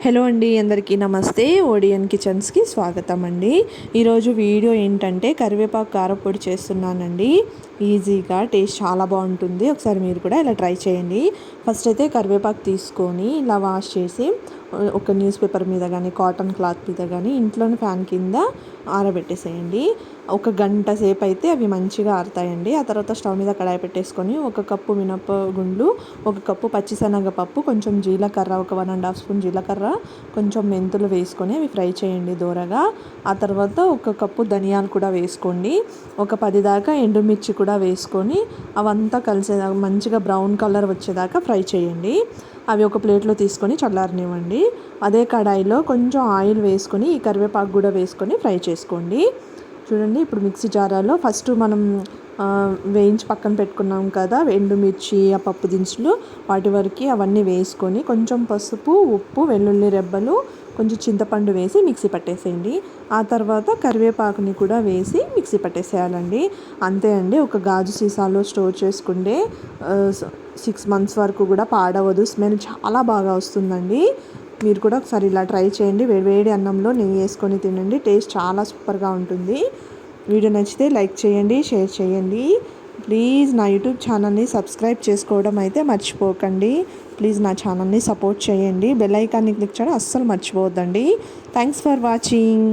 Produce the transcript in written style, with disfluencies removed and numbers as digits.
Hello అండి, అందరికీ నమస్తే. ఓడియన్ కిచెన్స్కి స్వాగతం అండి. ఈరోజు వీడియో ఏంటంటే కరివేపాకు కారపొడి చేస్తున్నానండి. ఈజీగా టేస్ట్ చాలా బాగుంటుంది. ఒకసారి మీరు కూడా ఇలా ట్రై చేయండి. ఫస్ట్ అయితే కరివేపాకు తీసుకొని ఇలా వాష్ చేసి ఒక న్యూస్ పేపర్ మీద కానీ కాటన్ క్లాత్ మీద కానీ ఇంట్లోని ఫ్యాన్ కింద ఆరబెట్టేసేయండి. ఒక గంట సేపు అయితే అవి మంచిగా ఆరుతాయండి. ఆ తర్వాత స్టవ్ మీద కడాయి పెట్టేసుకొని 1 కప్పు మినపగుండ్లు, 1 కప్పు పచ్చిశనగపప్పు, కొంచెం జీలకర్ర, ఒక 1½ స్పూన్ జీలకర్ర, కొంచెం మెంతులు వేసుకొని అవి ఫ్రై చేయండి దోరగా. ఆ తర్వాత 1 కప్పు ధనియాలు కూడా వేసుకోండి. ఒక 10 దాకా ఎండుమిర్చి కూడా వేసుకొని అవంతా కలిసేదాకా మంచిగా బ్రౌన్ కలర్ వచ్చేదాకా ఫ్రై చేయండి. అవి ఒక ప్లేట్లో తీసుకొని చల్లారనివ్వండి. అదే కడాయిలో కొంచెం ఆయిల్ వేసుకొని ఈ కరివేపాకు కూడా వేసుకొని ఫ్రై చేసుకోండి. చూడండి, ఇప్పుడు మిక్సీ జారాలో ఫస్ట్ మనం వేయించి పక్కన పెట్టుకున్నాం కదా ఎండుమిర్చి, ఆ పప్పు దినుసులు, వాటి వరకు అవన్నీ వేసుకొని కొంచెం పసుపు, ఉప్పు, వెల్లుల్లి రెబ్బలు, కొంచెం చింతపండు వేసి మిక్సీ పట్టేసేయండి. ఆ తర్వాత కరివేపాకుని కూడా వేసి మిక్సీ పట్టేసేయాలండి. అంతే అండి. ఒక గాజు సీసాలో స్టోర్ చేసుకుంటే 6 months వరకు కూడా పాడవదు. స్మెల్ చాలా బాగా వస్తుందండి. మీరు కూడా ఒకసారి ఇలా ట్రై చేయండి. వేడి అన్నంలో నెయ్యి వేసుకొని తినండి. టేస్ట్ చాలా సూపర్గా ఉంటుంది. వీడియో నచ్చితే లైక్ చేయండి, షేర్ చేయండి. ప్లీజ్ నా యూట్యూబ్ ఛానల్ని సబ్స్క్రైబ్ చేసుకోవడం అయితే మర్చిపోకండి. ప్లీజ్ నా ఛానల్ని సపోర్ట్ చేయండి. బెల్ ఐకాన్ని క్లిక్ చేయడం అస్సలు మర్చిపోవద్దండి. Thanks for watching.